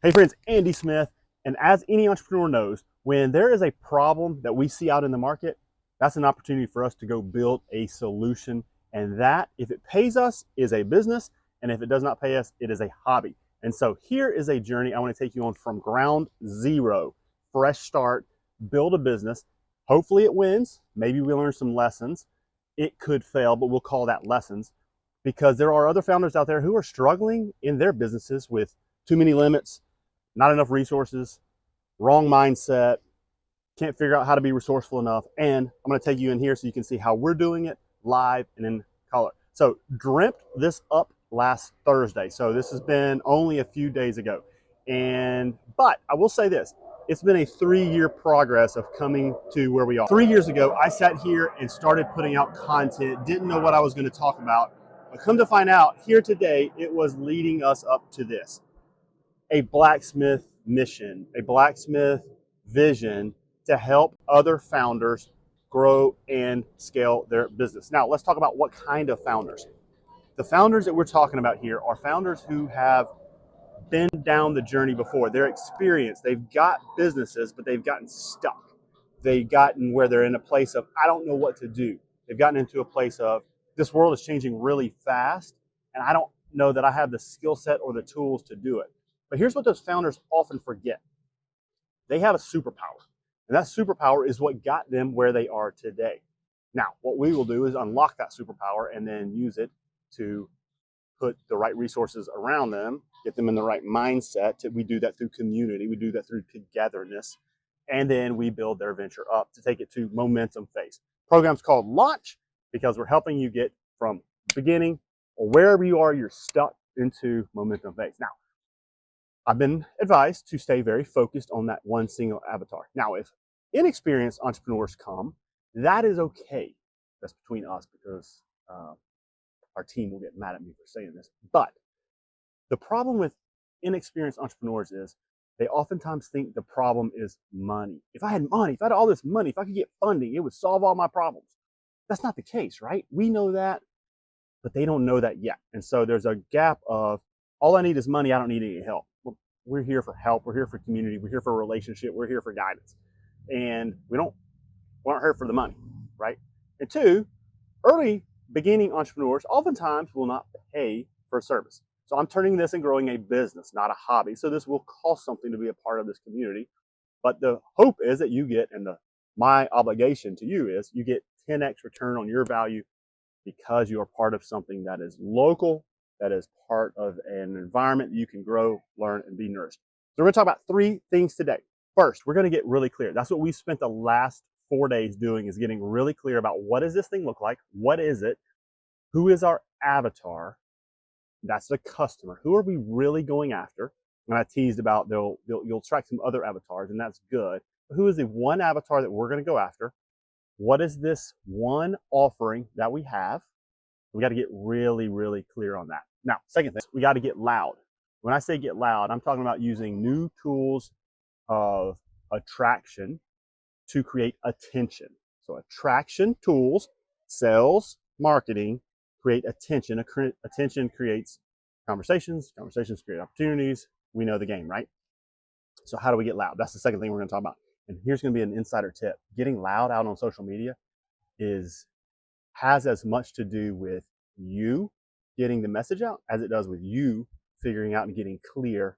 Hey friends, Andy Smith. And as any entrepreneur knows, when there is a problem that we see out in the market, that's an opportunity for us to go build a solution. And that, if it pays us, is a business. And if it does not pay us, it is a hobby. And so here is a journey I want to take you on from ground zero, fresh start, build a business. Hopefully it wins. Maybe we learn some lessons. It could fail, but we'll call that lessons because there are other founders out there who are struggling in their businesses with too many limits, not enough resources, wrong mindset, can't figure out how to be resourceful enough. And I'm going to take you in here so you can see how we're doing it live and in color. So dreamt this up last Thursday. So this has been only a few days ago. But I will say this, it's been a 3-year progress of coming to where we are. 3 years ago, I sat here and started putting out content, didn't know what I was going to talk about. But come to find out, here today, it was leading us up to this: a blacksmith mission, a blacksmith vision to help other founders grow and scale their business. Now, let's talk about what kind of founders. The founders that we're talking about here are founders who have been down the journey before. They're experienced. They've got businesses, but they've gotten stuck. They've gotten where they're in a place of, I don't know what to do. They've gotten into a place of, this world is changing really fast, and I don't know that I have the skill set or the tools to do it. But here's what those founders often forget: they have a superpower. And that superpower is what got them where they are today. Now, what we will do is unlock that superpower and then use it to put the right resources around them, get them in the right mindset. We do that through community, we do that through togetherness, and then we build their venture up to take it to momentum phase. Program's called Launch because we're helping you get from beginning or wherever you are, you're stuck, into momentum phase. Now, I've been advised to stay very focused on that one single avatar. Now, if inexperienced entrepreneurs come, that is okay. That's between us because our team will get mad at me for saying this. But the problem with inexperienced entrepreneurs is they oftentimes think the problem is money. If I had money, if I had all this money, if I could get funding, it would solve all my problems. That's not the case, right? We know that, but they don't know that yet. And so there's a gap of, all I need is money, I don't need any help. We're here for help, we're here for community, we're here for a relationship, we're here for guidance. And we aren't here for the money, right? And two, early beginning entrepreneurs oftentimes will not pay for a service. So I'm turning this and growing a business, not a hobby. So this will cost something to be a part of this community. But the hope is that you get, and my obligation to you is, you get 10x return on your value because you are part of something that is local, that is part of an environment that you can grow, learn, and be nourished. So we're going to talk about 3 things today. First, we're going to get really clear. That's what we spent the last 4 days doing, is getting really clear about, what does this thing look like? What is it? Who is our avatar? That's the customer. Who are we really going after? And I teased about you'll track some other avatars, and that's good. But who is the one avatar that we're going to go after? What is this one offering that we have? We got to get really, really clear on that. Now, second thing, we got to get loud. When I say get loud, I'm talking about using new tools of attraction to create attention. So attraction tools, sales, marketing, create attention. Attention creates conversations. Conversations create opportunities. We know the game, right? So how do we get loud? That's the second thing we're going to talk about. And here's going to be an insider tip. Getting loud out on social media has as much to do with you getting the message out as it does with you figuring out and getting clear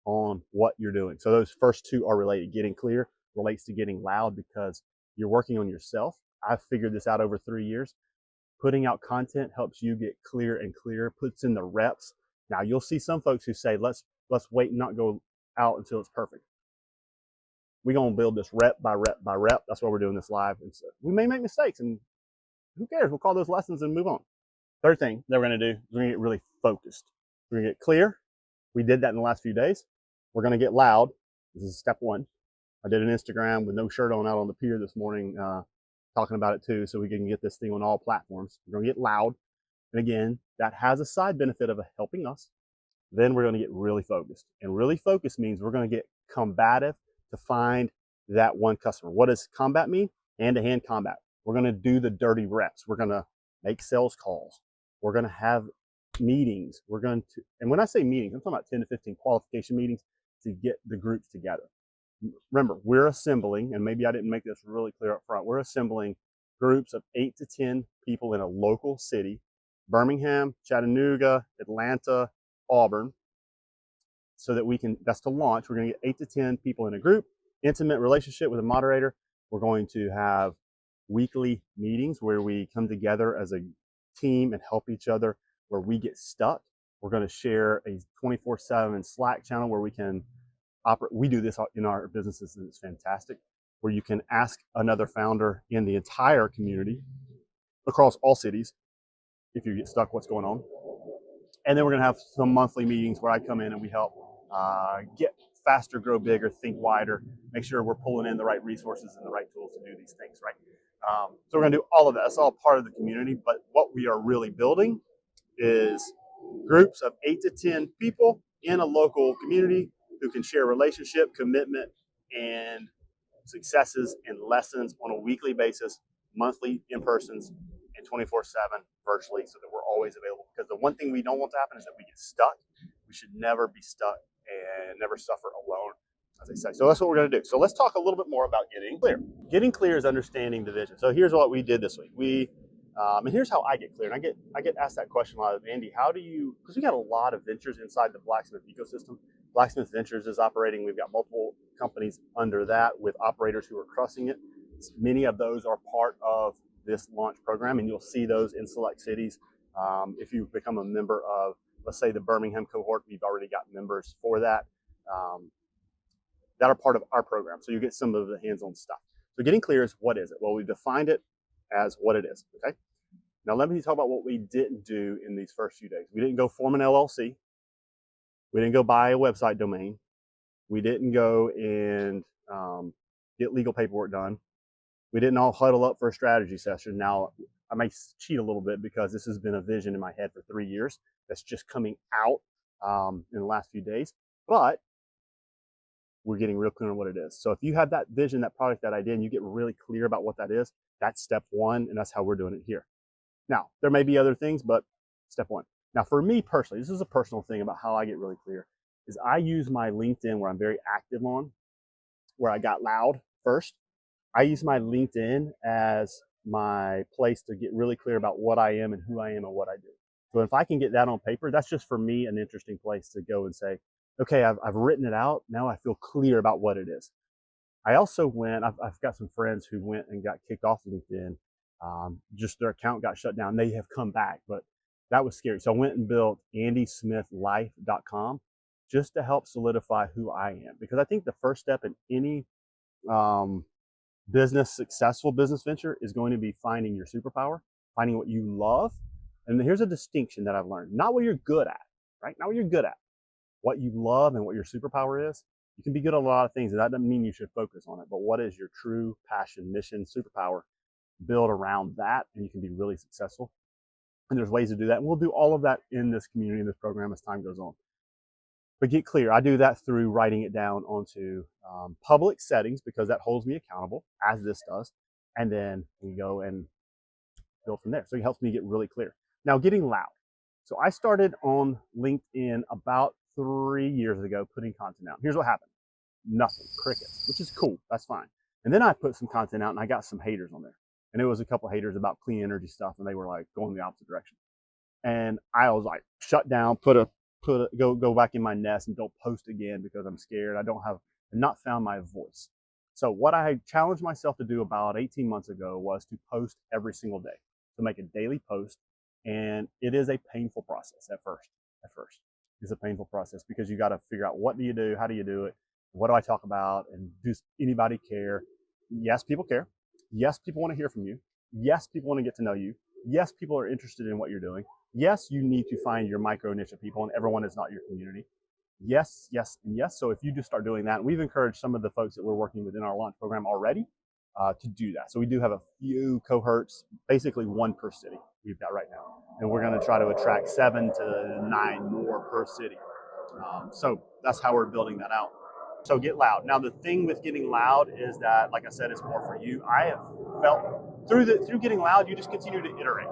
on what you're doing. So those first 2 are related. Getting clear relates to getting loud because you're working on yourself. I've figured this out over 3 years. Putting out content helps you get clear and clear, puts in the reps. Now, you'll see some folks who say, let's wait and not go out until it's perfect. We're going to build this rep by rep by rep. That's why we're doing this live. And so we may make mistakes, and who cares? We'll call those lessons and move on. Third thing that we're going to do is we're going to get really focused. We're going to get clear. We did that in the last few days. We're going to get loud. This is step 1. I did an Instagram with no shirt on out on the pier this morning, talking about it too, so we can get this thing on all platforms. We're going to get loud. And again, that has a side benefit of helping us. Then we're going to get really focused. And really focused means we're going to get combative to find that one customer. What does combat mean? Hand-to-hand combat. We're going to do the dirty reps. We're going to make sales calls. We're going to have meetings. And when I say meetings, I'm talking about 10 to 15 qualification meetings. to get the groups together. Remember, we're assembling, and maybe I didn't make this really clear up front, we're assembling groups of 8 to 10 people in a local city, Birmingham, Chattanooga, Atlanta, Auburn, so that we can, that's to launch. We're going to get 8 to 10 people in a group, intimate relationship with a moderator. We're going to have weekly meetings where we come together as a team and help each other where we get stuck. We're going to share a 24/7 Slack channel where we can operate. We do this in our businesses, and it's fantastic, where you can ask another founder in the entire community across all cities if you get stuck, what's going on. And then we're going to have some monthly meetings where I come in and we help get faster, grow bigger, think wider, make sure we're pulling in the right resources and the right tools to do these things, right? So we're going to do all of that. It's all part of the community, but what we are really building is groups of 8 to 10 people in a local community who can share relationship, commitment, and successes and lessons on a weekly basis, monthly in-persons, and 24/7 virtually, so that we're always available. Because the one thing we don't want to happen is that we get stuck. We should never be stuck and never suffer alone, as I say. So that's what we're going to do. So let's talk a little bit more about getting clear. Getting clear is understanding the vision. So here's what we did this week. And here's how I get clear. And I get asked that question a lot of, Andy, how do you, because we got a lot of ventures inside the Blacksmith ecosystem. Blacksmith Ventures is operating. We've got multiple companies under that with operators who are crushing it. Many of those are part of this launch program, and you'll see those in select cities. If you become a member of, let's say, the Birmingham cohort, we've already got members for that that are part of our program. So you get some of the hands-on stuff. So getting clear is, what is it? Well, we defined it as what it is, okay? Now let me talk about what we didn't do in these first few days. We didn't go form an LLC. We didn't go buy a website domain. We didn't go and get legal paperwork done. We didn't all huddle up for a strategy session. Now, I may cheat a little bit because this has been a vision in my head for 3 years that's just coming out in the last few days. But we're getting real clear on what it is. So if you have that vision, that product, that idea, and you get really clear about what that is, that's step one, and that's how we're doing it here. Now, there may be other things, but step one. Now, for me personally, this is a personal thing about how I get really clear, is I use my LinkedIn, where I'm very active on, where I got loud first. I use my LinkedIn as my place to get really clear about what I am and who I am and what I do. So if I can get that on paper, that's just for me an interesting place to go and say, okay, I've written it out. Now I feel clear about what it is. I also went, I've got some friends who went and got kicked off LinkedIn. Just their account got shut down. They have come back, but that was scary. So I went and built andysmithlife.com just to help solidify who I am. Because I think the first step in any successful business venture is going to be finding your superpower, finding what you love. And here's a distinction that I've learned. Not what you're good at, right? Not what you're good at. What you love and what your superpower is. You can be good at a lot of things, and that doesn't mean you should focus on it. But what is your true passion, mission, superpower? Build around that, and you can be really successful. And there's ways to do that. And we'll do all of that in this community, in this program, as time goes on. But get clear. I do that through writing it down onto public settings, because that holds me accountable, as this does. And then we go and build from there. So it helps me get really clear. Now, getting loud. So I started on LinkedIn about 3 years ago, putting content out. Here's what happened. Nothing. Crickets, which is cool. That's fine. And then I put some content out, and I got some haters on there. And it was a couple of haters about clean energy stuff, and they were like going the opposite direction. And I was like, shut down, go back in my nest and don't post again because I'm scared. I've not found my voice. So what I challenged myself to do about 18 months ago was to post every single day, to make a daily post. And it is a painful process at first. It's a painful process because you got to figure out, what do you do? How do you do it? What do I talk about? And does anybody care? Yes, people care. Yes, people want to hear from you. Yes, people want to get to know you. Yes, people are interested in what you're doing. Yes, you need to find your micro niche of people, and everyone is not your community. Yes, yes, and yes. So if you just start doing that, and we've encouraged some of the folks that we're working with in our launch program already to do that. So we do have a few cohorts, basically one per city we've got right now. And we're going to try to attract 7 to 9 more per city. So that's how we're building that out. So get loud. Now, the thing with getting loud is that, like I said, it's more for you. I have felt through getting loud, you just continue to iterate.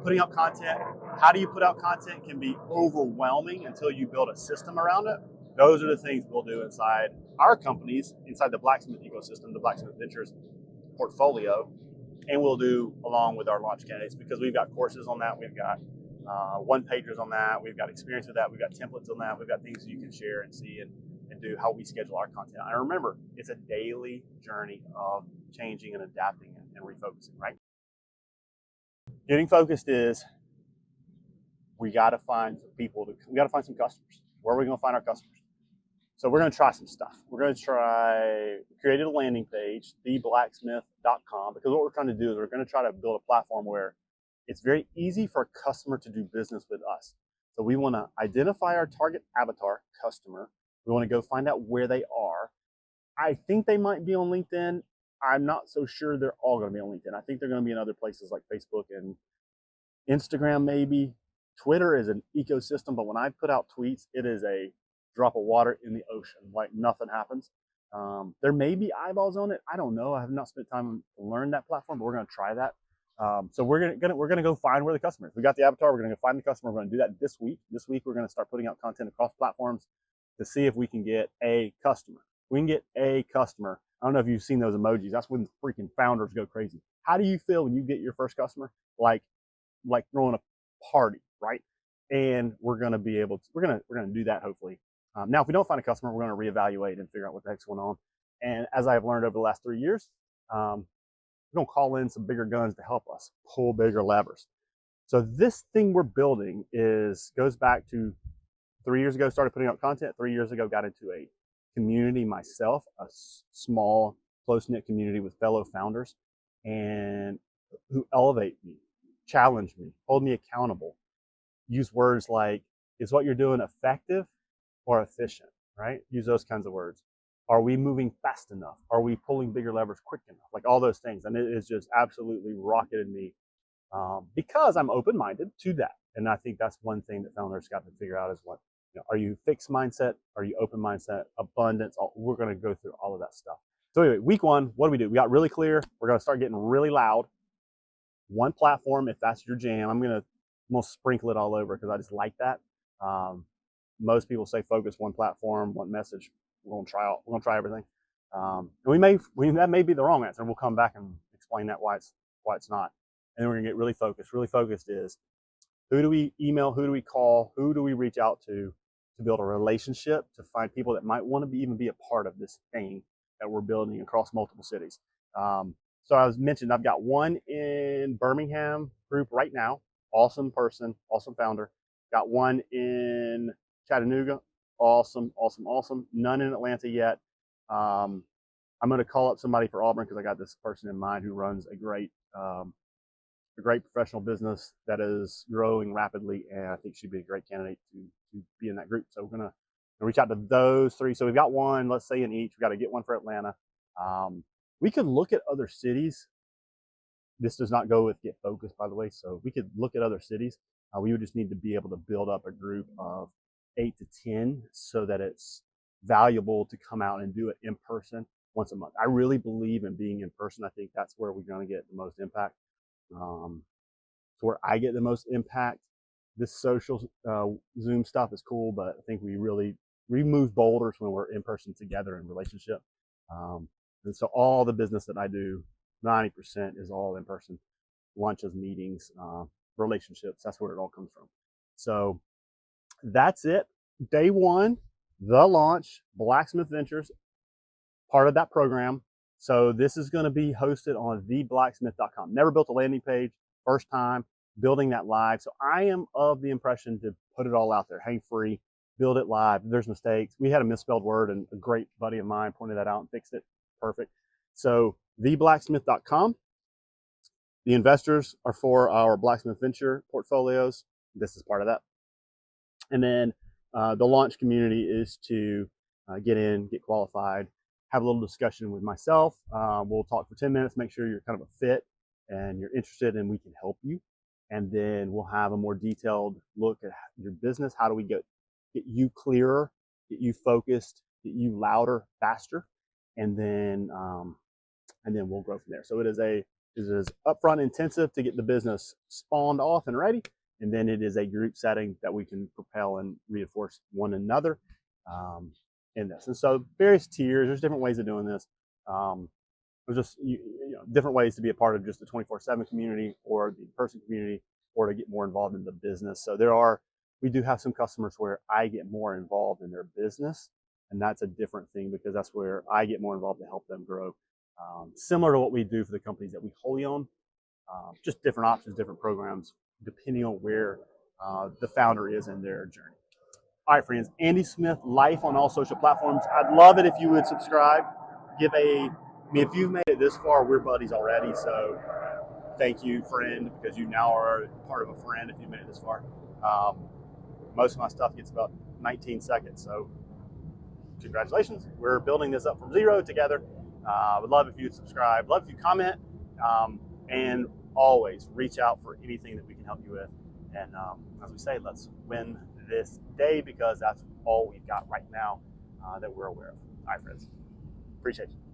Putting out content. How do you put out content can be overwhelming until you build a system around it. Those are the things we'll do inside our companies, inside the blacksmith ecosystem, the Blacksmith Ventures portfolio, and we'll do along with our launch candidates, because we've got courses on that, we've got one pagers on that, we've got experience with that, we've got templates on that, we've got things you can share and see and do how we schedule our content. And remember, it's a daily journey of changing and adapting and refocusing, right? Getting focused is we got to find some people, we got to find some customers. Where are we going to find our customers? So we're going to try some stuff. We're going to try, created a landing page, theblacksmith.com, because what we're trying to do is we're going to try to build a platform where it's very easy for a customer to do business with us. So we want to identify our target avatar customer. We want to go find out where they are. I think they might be on LinkedIn. I'm not so sure they're all going to be on LinkedIn. I think they're going to be in other places like Facebook and Instagram maybe. Twitter is an ecosystem, but when I put out tweets, it is a drop of water in the ocean, like nothing happens. There may be eyeballs on it. I don't know. I have not spent time to learn that platform, but we're going to try that. So we're gonna go find where the customer is. We got the avatar. We're gonna go find the customer. We're gonna do that this week. This week we're gonna start putting out content across platforms to see if we can get a customer. We can get a customer. I don't know if you've seen those emojis. That's when freaking founders go crazy. How do you feel when you get your first customer? Like throwing a party, right? And we're gonna be able to. We're gonna do that hopefully. Now, if we don't find a customer, we're gonna reevaluate and figure out what the heck's going on. And as I've learned over the last 3 years, we're gonna call in some bigger guns to help us pull bigger levers. So this thing we're building goes back to 3 years ago, started putting out content. 3 years ago, got into a community myself, a small, close-knit community with fellow founders, and who elevate me, challenge me, hold me accountable, use words like, is what you're doing effective or efficient, right? Use those kinds of words. Are we moving fast enough? Are we pulling bigger levers quick enough? Like all those things. And it is just absolutely rocketed me because I'm open-minded to that. And I think that's one thing that founders got to figure out is what, are you fixed mindset? Are you open mindset? Abundance? We're going to go through all of that stuff. So anyway, week one, what do? We got really clear. We're going to start getting really loud. One platform, if that's your jam, I'm going to sprinkle it all over because I just like that. Most people say focus one platform, one message. We're going to try everything. And that may be the wrong answer. We'll come back and explain that why it's not. And then we're going to get really focused. Really focused is, who do we email? Who do we call? Who do we reach out to build a relationship, to find people that might want to even be a part of this thing that we're building across multiple cities. So I was mentioned, I've got one in Birmingham group right now. Awesome person, awesome founder. Got one in Chattanooga. Awesome. None in Atlanta yet. I'm going to call up somebody for Auburn because I got this person in mind who runs a great professional business that is growing rapidly, and I think she'd be a great candidate to be in that group. So we're going to reach out to those three. So we've got one, let's say, in each. We've got to get one for Atlanta. We could look at other cities. This does not go with Get Focused, by the way. So we could look at other cities. We would just need to be able to build up a group of 8 to 10 so that it's valuable to come out and do it in person once a month. I really believe in being in person. I think that's where we're going to get the most impact. So where I get the most impact, this social Zoom stuff is cool, but I think we move boulders when we're in person together in relationship. And so all the business that I do, 90% is all in person. Lunches, meetings, relationships. That's where it all comes from. So that's it. Day one, the launch, Blacksmith Ventures, part of that program. So this is going to be hosted on theblacksmith.com. Never built a landing page, first time building that live. So I am of the impression to put it all out there, hang free, build it live. There's mistakes. We had a misspelled word, and a great buddy of mine pointed that out and fixed it. Perfect. So theblacksmith.com. The investors are for our Blacksmith Venture portfolios. This is part of that. And then the launch community is to get in, get qualified, have a little discussion with myself. We'll talk for 10 minutes, make sure you're kind of a fit and you're interested and we can help you. And then we'll have a more detailed look at your business. How do we get you clearer, get you focused, get you louder, faster, and then we'll grow from there. So it is upfront intensive to get the business spawned off and ready. And then it is a group setting that we can propel and reinforce one another. in this. And so various tiers, there's different ways of doing this. There's just different ways to be a part of just the 24/7 community or the person community, or to get more involved in the business. So we do have some customers where I get more involved in their business, and that's a different thing because that's where I get more involved to help them grow. Similar to what we do for the companies that we wholly own, just different options, different programs, depending on where the founder is in their journey. All right, friends, Andy Smith Life on all social platforms. I'd love it if you would subscribe. If you've made it this far, we're buddies already. So thank you, friend, because you now are part of a friend if you made it this far. Most of my stuff gets about 19 seconds. So congratulations. We're building this up from zero together. I would love if you'd subscribe. Love if you comment. And always reach out for anything that we can help you with. And as we say, let's win this day, because that's all we've got right now that we're aware of. All right, friends. Appreciate you.